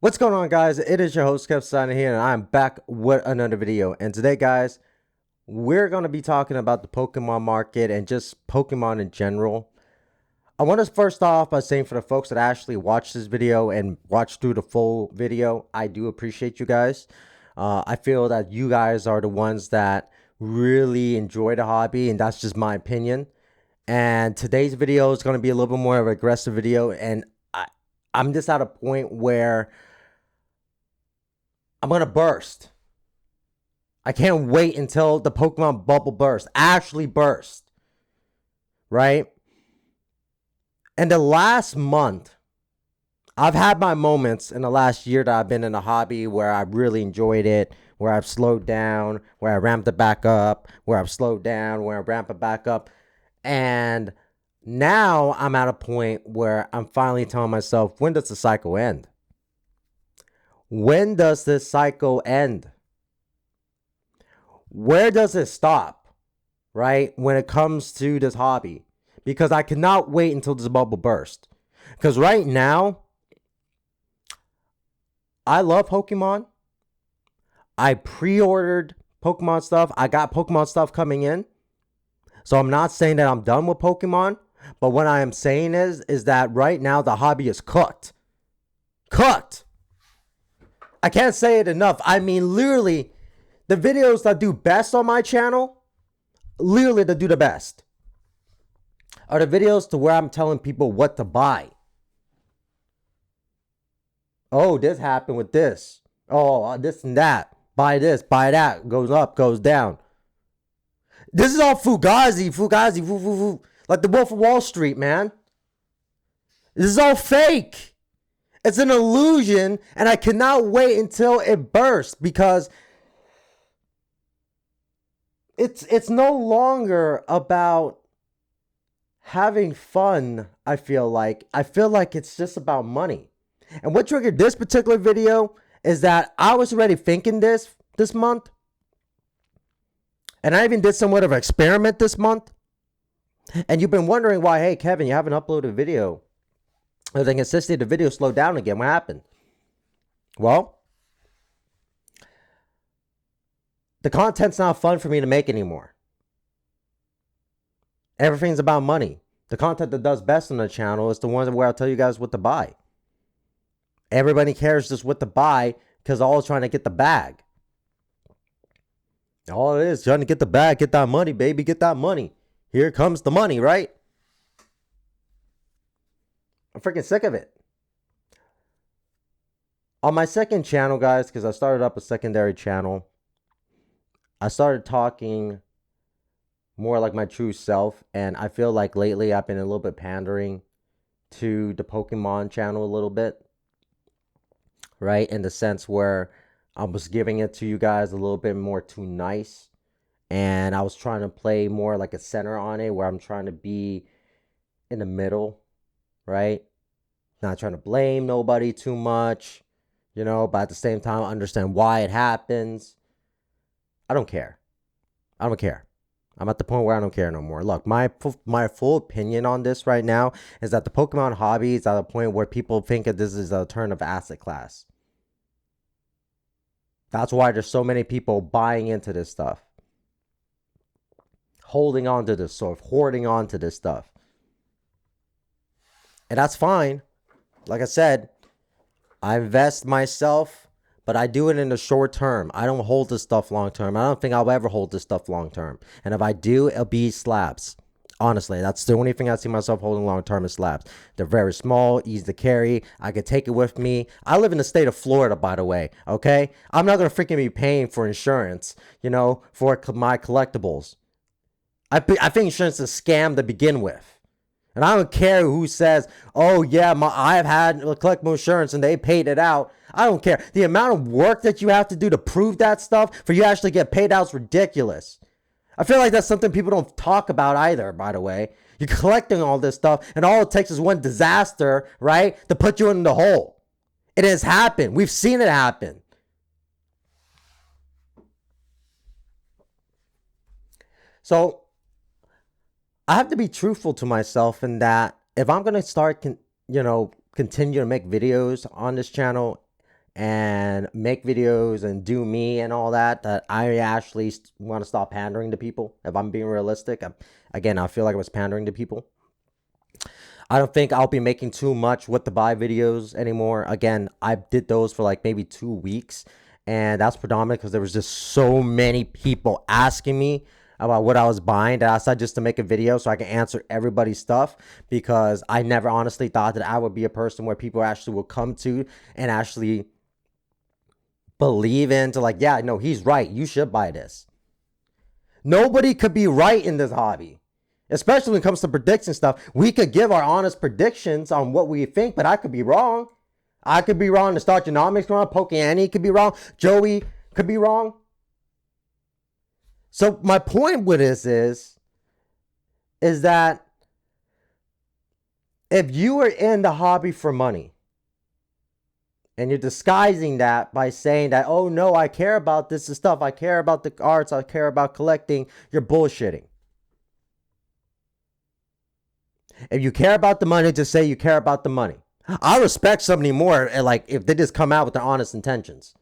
What's going on, guys? It is your host Kev signing here, and I'm back with another video. And today, guys, we're going to be talking about the Pokemon market and just Pokemon in general. I want to first off by saying, for the folks that actually watch this video and watch through the full video, I do appreciate you guys. I feel that you guys are the ones that really enjoy the hobby, and that's just my opinion. And today's video is going to be a little bit more of an aggressive video, and I'm just at a point where I'm going to burst. I can't wait until the Pokemon bubble actually burst, right? And the last month, I've had my moments in the last year that I've been in the hobby where I've really enjoyed it, where I've slowed down, where I ramped it back up, where I've slowed down, where I ramp it back up. And now I'm at a point where I'm finally telling myself, when does the cycle end? When does this cycle end? Where does it stop, right, when it comes to this hobby? Because I cannot wait until this bubble bursts. Because right now, I love Pokemon. I pre-ordered Pokemon stuff. I got Pokemon stuff coming in. So I'm not saying that I'm done with Pokemon. But what I am saying is that right now the hobby is cooked. Cooked. I can't say it enough. I mean, literally, the videos that do best on my channel, literally that do the best, are the videos to where I'm telling people what to buy. Oh, this happened with this. Oh, this and that. Buy this, buy that. Goes up, goes down. This is all Fugazi, like the Wolf of Wall Street, man. This is all fake. It's an illusion, and I cannot wait until it bursts because it's no longer about having fun. I feel like it's just about money. And what triggered this particular video is that I was already thinking this month, and I even did somewhat of an experiment this month. And you've been wondering why, hey Kevin, you haven't uploaded a video. I think consistently the video slowed down again. What happened? Well, the content's not fun for me to make anymore. Everything's about money. The content that does best on the channel is the ones where I'll tell you guys what to buy. Everybody cares just what to buy because all is trying to get the bag. All it is, trying to get the bag, get that money, baby, get that money. Here comes the money, right? I'm freaking sick of it. On my second channel, guys, because I started up a secondary channel, I started talking more like my true self, and I feel like lately I've been a little bit pandering to the Pokemon channel a little bit, right? In the sense where I was giving it to you guys a little bit more too nice, and I was trying to play more like a center on it, where I'm trying to be in the middle, right? Not trying to blame nobody too much, you know, but at the same time, understand why it happens. I don't care. I don't care. I'm at the point where I don't care no more. Look, my full opinion on this right now is that the Pokemon hobby is at a point where people think that this is a turn of asset class. That's why there's so many people buying into this stuff, holding on to this stuff, hoarding on to this stuff. And that's fine. Like I said, I invest myself, but I do it in the short term. I don't hold this stuff long term. I don't think I'll ever hold this stuff long term. And if I do, it'll be slabs. Honestly, that's the only thing I see myself holding long term is slabs. They're very small, easy to carry. I could take it with me. I live in the state of Florida, by the way, okay? I'm not going to freaking be paying for insurance, you know, for my collectibles. I think insurance is a scam to begin with. And I don't care who says, oh yeah, I've had collectible insurance and they paid it out. I don't care. The amount of work that you have to do to prove that stuff for you to actually get paid out is ridiculous. I feel like that's something people don't talk about either, by the way. You're collecting all this stuff and all it takes is one disaster, right, to put you in the hole. It has happened. We've seen it happen. So I have to be truthful to myself in that if I'm going to start, continue to make videos on this channel, and make videos and do me and all that, that I actually want to stop pandering to people. If I'm being realistic, again, I feel like I was pandering to people. I don't think I'll be making too much with the buy videos anymore. Again, I did those for like maybe 2 weeks, and that's predominant because there was just so many people asking me about what I was buying that I decided just to make a video so I can answer everybody's stuff, because I never honestly thought that I would be a person where people actually will come to and actually believe into, like, yeah, no, he's right, you should buy this. Nobody could be right in this hobby, especially when it comes to prediction stuff. We could give our honest predictions on what we think, but I could be wrong. I could be wrong. The Star Genomics wrong. Pokeannie could be wrong. Joey could be wrong. So my point with this is that if you are in the hobby for money and you're disguising that by saying that, oh no, I care about this stuff, I care about the arts, I care about collecting, you're bullshitting. If you care about the money, just say you care about the money. I respect somebody more, like, if they just come out with their honest intentions.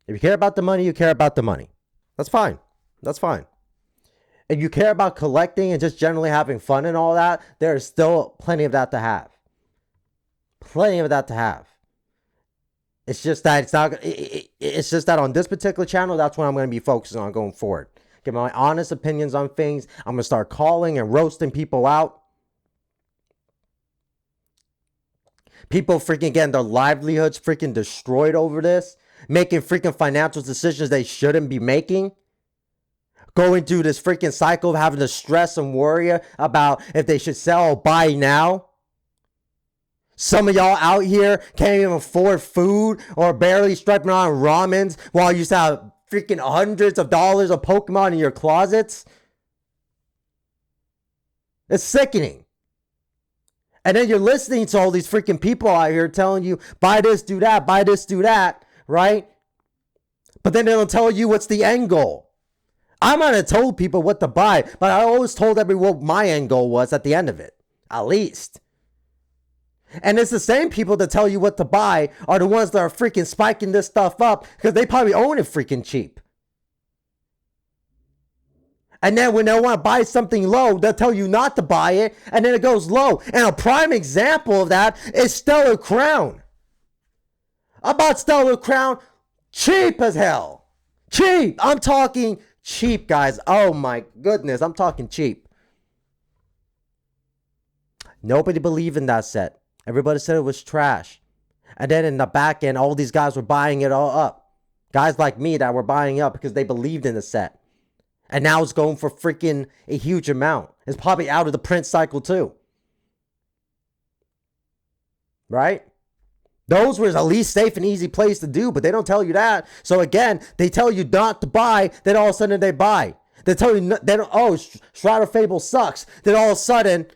If you care about the money, you care about the money. That's fine. That's fine. If you care about collecting and just generally having fun and all that, there is still plenty of that to have. Plenty of that to have. It's just that it's not. It's just that on this particular channel, that's what I'm going to be focusing on going forward. Give my honest opinions on things. I'm going to start calling and roasting people out. People freaking getting their livelihoods freaking destroyed over this. Making freaking financial decisions they shouldn't be making. Going through this freaking cycle of having to stress and worry about if they should sell or buy now. Some of y'all out here can't even afford food or barely striping on ramens while you used to have freaking hundreds of dollars of Pokemon in your closets. It's sickening. And then you're listening to all these freaking people out here telling you, buy this, do that, buy this, do that, right? But then they don't tell you what's the end goal. I might have told people what to buy, but I always told everyone what my end goal was at the end of it, at least. And it's the same people that tell you what to buy are the ones that are freaking spiking this stuff up because they probably own it freaking cheap. And then when they want to buy something low, they'll tell you not to buy it, and then it goes low. And a prime example of that is Stellar Crown. I bought Stellar Crown cheap as hell. Cheap. I'm talking cheap, guys. Oh my goodness. I'm talking cheap. Nobody believed in that set. Everybody said it was trash. And then in the back end, all these guys were buying it all up. Guys like me that were buying up because they believed in the set. And now it's going for freaking a huge amount. It's probably out of the print cycle too. Right? Those were at least safe and easy place to do, but they don't tell you that. So again, they tell you not to buy, then all of a sudden they buy. They tell you, oh, Shroud of Fable sucks. Then all of a sudden,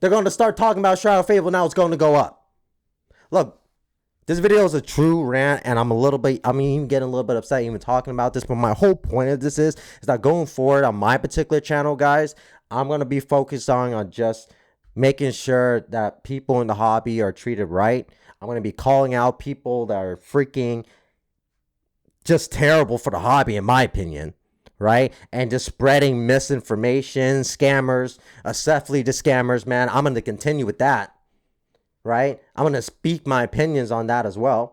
they're going to start talking about Shroud of Fable, now it's going to go up. Look, this video is a true rant, and I'm even getting a little bit upset even talking about this, but my whole point of this is that going forward on my particular channel, guys, I'm going to be focused on just making sure that people in the hobby are treated right. I'm going to be calling out people that are freaking just terrible for the hobby, in my opinion, right? And just spreading misinformation, scammers, especially the scammers, man. I'm going to continue with that, right? I'm going to speak my opinions on that as well.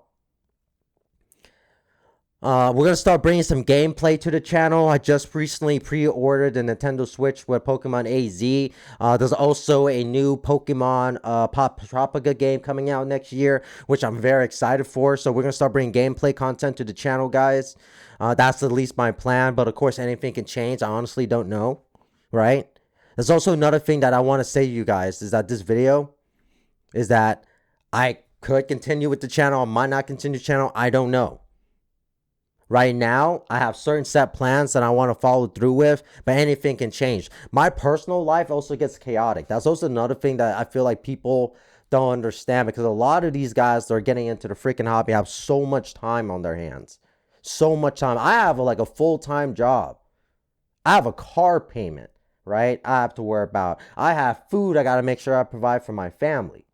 We're going to start bringing some gameplay to the channel. I just recently pre-ordered the Nintendo Switch with Pokemon AZ. There's also a new Pokemon Pop Tropica game coming out next year, which I'm very excited for. So we're going to start bringing gameplay content to the channel, guys. That's at least my plan. But of course, anything can change. I honestly don't know, right? There's also another thing that I want to say to you guys is that this video is that I could continue with the channel. I might not continue the channel. I don't know. Right now, I have certain set plans that I want to follow through with, but anything can change. My personal life also gets chaotic. That's also another thing that I feel like people don't understand, because a lot of these guys that are getting into the freaking hobby have so much time on their hands. So much time. I have like a full-time job. I have a car payment, right? I have to worry about. I have food I got to make sure I provide for my family.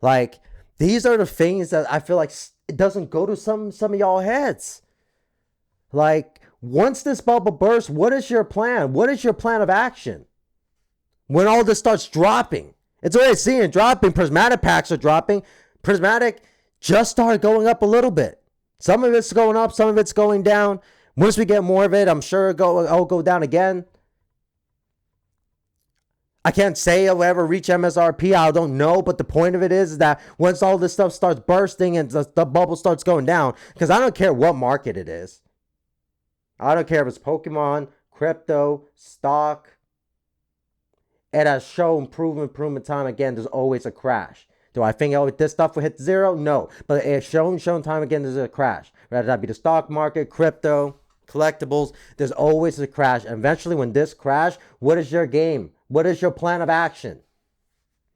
Like, These are the things that I feel like it doesn't go to some of y'all heads. Like, once this bubble bursts, what is your plan? What is your plan of action? When all this starts dropping, it's already seeing dropping. Prismatic packs are dropping. Prismatic just started going up a little bit. Some of it's going up, some of it's going down. Once we get more of it, I'm sure it'll go down again. I can't say it'll ever reach MSRP. I don't know. But the point of it is that once all this stuff starts bursting and the bubble starts going down, because I don't care what market it is. I don't care if it's Pokemon, crypto, stock. It has shown proven time again, there's always a crash. Do I think this stuff will hit zero? No. But it's shown time again there's a crash. Whether that be the stock market, crypto, collectibles, there's always a crash. And eventually when this crash, what is your game? What is your plan of action?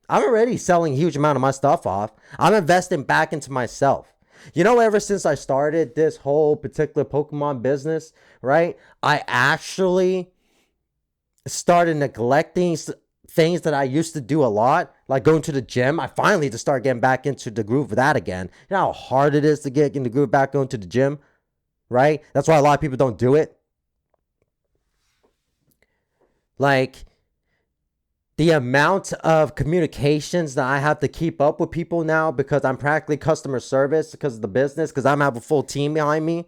I'm already selling a huge amount of my stuff off. I'm investing back into myself. You know, ever since I started this whole particular Pokemon business, right? I actually started neglecting things that I used to do a lot, like going to the gym. I finally just start getting back into the groove of that again. You know how hard it is to get in the groove back going to the gym, right? That's why a lot of people don't do it. Like, the amount of communications that I have to keep up with people now because I'm practically customer service because of the business, because I'm have a full team behind me.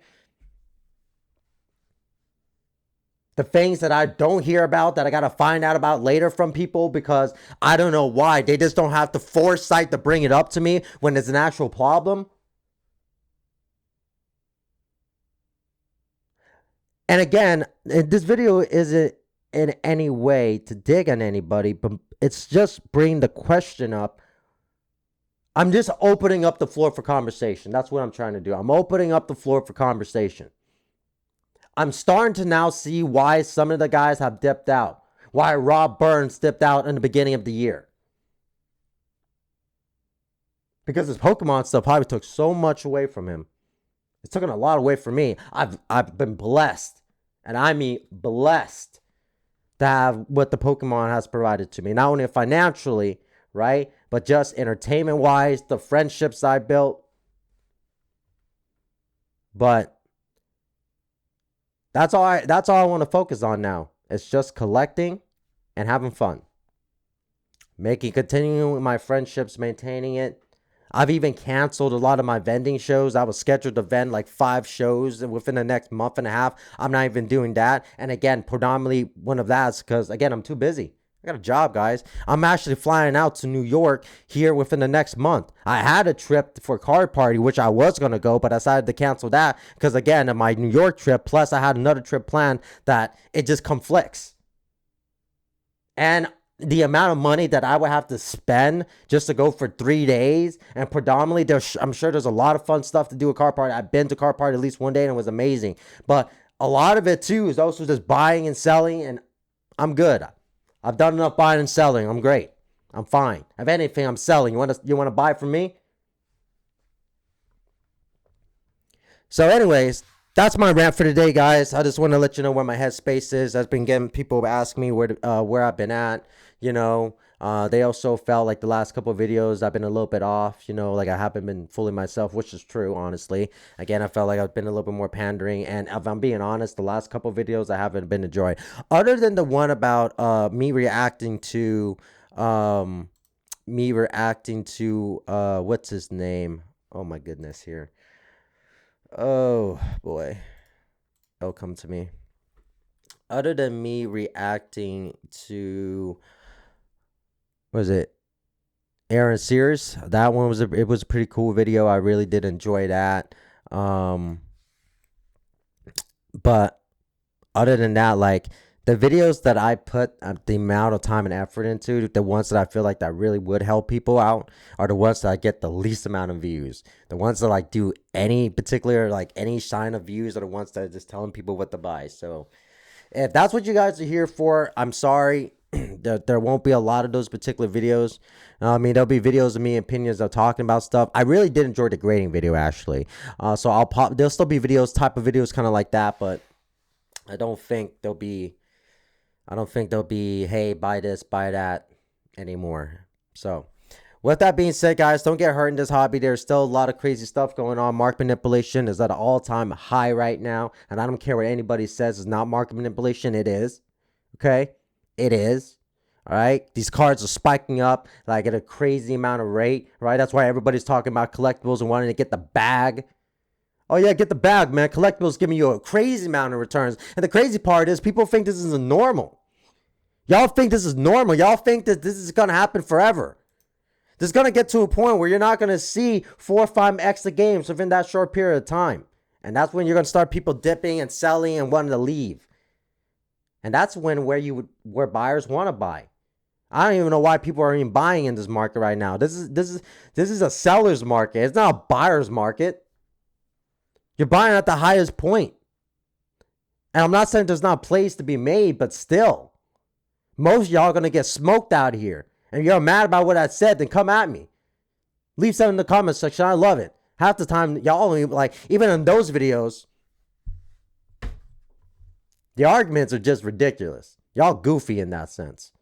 The things that I don't hear about that I got to find out about later from people because I don't know why. They just don't have the foresight to bring it up to me when it's an actual problem. And again, this video isn't in any way to dig on anybody, but it's just bringing the question up. I'm just opening up the floor for conversation. That's what I'm trying to do. I'm opening up the floor for conversation. I'm starting to now see why some of the guys have dipped out. Why Rob Burns dipped out in the beginning of the year. Because his Pokemon stuff probably took so much away from him. It's taken a lot away from me. I've been blessed. And I mean blessed to have what the Pokemon has provided to me. Not only financially, right? But just entertainment-wise, the friendships I built. But that's all I want to focus on now. It's just collecting and having fun. Continuing my friendships, maintaining it. I've even canceled a lot of my vending shows. I was scheduled to vend like 5 shows within the next month and a half. I'm not even doing that. And again, predominantly one of that's because, again, I'm too busy. I got a job, guys. I'm actually flying out to New York here within the next month. I had a trip for Card Party, which I was going to go, but I decided to cancel that because, again, of my New York trip, plus I had another trip planned that it just conflicts. And the amount of money that I would have to spend just to go for 3 days, and predominantly, I'm sure there's a lot of fun stuff to do at Car Party. I've been to Car Party at least one day, and it was amazing. But a lot of it, too, is also just buying and selling, and I'm good. I've done enough buying and selling. I'm great. I'm fine. If anything, I'm selling. You want to buy from me? So anyways, that's my rant for today, guys. I just want to let you know where my headspace is. I've been getting people ask me where I've been at. You know, they also felt like the last couple of videos I've been a little bit off. You know, like I haven't been fully myself, which is true, honestly. Again, I felt like I've been a little bit more pandering. And if I'm being honest, the last couple of videos I haven't been enjoying. Other than the one about me reacting to what's his name? Oh my goodness, here. Oh boy, it'll come to me. Other than me reacting to, what was it, Aaron Sears, that one was it was a pretty cool video. I really did enjoy that. But other than that, like the videos that I put the amount of time and effort into, the ones that I feel like that really would help people out are the ones that I get the least amount of views. The ones that like do any particular, like any sign of views are the ones that are just telling people what to buy. So if that's what you guys are here for, I'm sorry. There won't be a lot of those particular videos. I mean, there'll be videos of me opinions of talking about stuff. I really did enjoy the grading video, actually. So there'll still be type of videos kind of like that, but I don't think there'll be, hey, buy this, buy that anymore. So With that being said, guys, don't get hurt in this hobby. There's still a lot of crazy stuff going on. Market manipulation is at an all-time high right now. And I don't care what anybody says. It's not market manipulation. It is. Okay? It is. All right? These cards are spiking up like at a crazy amount of rate. Right? That's why everybody's talking about collectibles and wanting to get the bag. Oh, yeah, get the bag, man. Collectibles giving you a crazy amount of returns. And the crazy part is people think this is normal. Y'all think this is normal. Y'all think that this is going to happen forever. This is going to get to a point where you're not going to see 4 or 5 extra games within that short period of time. And that's when you're going to start people dipping and selling and wanting to leave. And that's where buyers want to buy. I don't even know why people are even buying in this market right now. This is a seller's market. It's not a buyer's market. You're buying at the highest point. And I'm not saying there's not a place to be made, but still. Most of y'all are going to get smoked out here. And if you're mad about what I said, then come at me. Leave something in the comment section. I love it. Half the time, y'all only, like, even in those videos, the arguments are just ridiculous. Y'all goofy in that sense.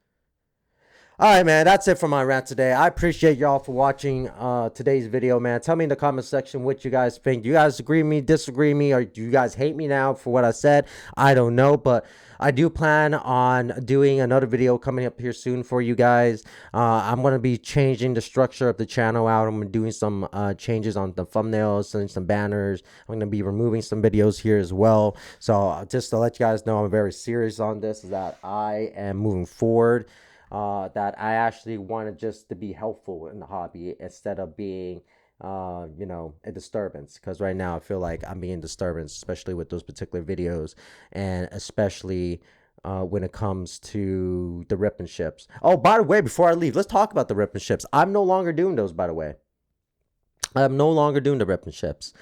All right, man, that's it for my rant today. I appreciate y'all for watching today's video, man. Tell me in the comment section what you guys think. Do you guys agree with me, disagree with me, or do you guys hate me now for what I said? I don't know, but I do plan on doing another video coming up here soon for you guys. I'm going to be changing the structure of the channel out. I'm doing some changes on the thumbnails and some banners. I'm going to be removing some videos here as well. So just to let you guys know, I'm very serious on this, is that I am moving forward. That I actually wanted just to be helpful in the hobby instead of being, you know, a disturbance. Because right now I feel like I'm being a disturbance, especially with those particular videos, and especially when it comes to the rip and ships. Oh, by the way, before I leave, let's talk about the rip and ships. I'm no longer doing those, by the way. I'm no longer doing the rip and ships.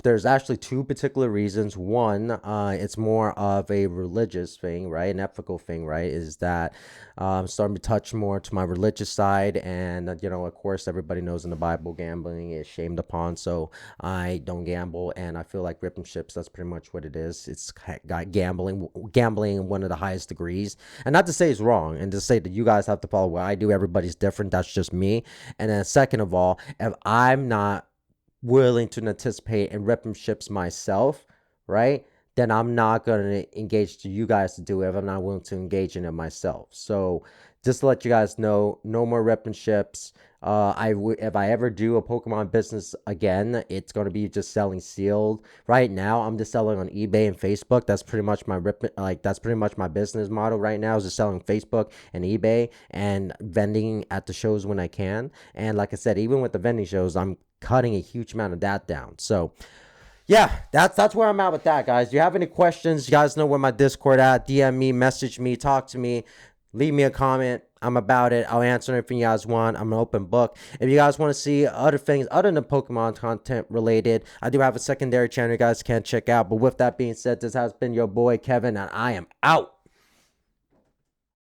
There's actually 2 particular reasons. One, it's more of a religious thing, right? An ethical thing, right? Is that I'm starting to touch more to my religious side. And, you know, of course, everybody knows in the Bible, gambling is shamed upon. So I don't gamble. And I feel like ripping ships, that's pretty much what it is. It's got gambling in one of the highest degrees. And not to say it's wrong, and to say that you guys have to follow what I do. Everybody's different. That's just me. And then second of all, if I'm not willing to anticipate and rep ships myself, right, then I'm not going to engage to you guys to do it if I'm not willing to engage in it myself. So just to let you guys know, no more rep ships. If I ever do a Pokemon business again, it's going to be just selling sealed. Right now, I'm just selling on eBay and Facebook. That's pretty much my business model right now, is just selling Facebook and eBay and vending at the shows when I can. And like I said, even with the vending shows, I'm cutting a huge amount of that down. So yeah, that's where I'm at with that, guys. Do you have any questions? You guys know where my Discord at. DM me, message me, talk to me, leave me a comment. I'm about it. I'll answer anything you guys want. I'm an open book. If you guys want to see other things other than Pokemon content related, I do have a secondary channel you guys can check out. But with that being said, this has been your boy Kevin, and I am out.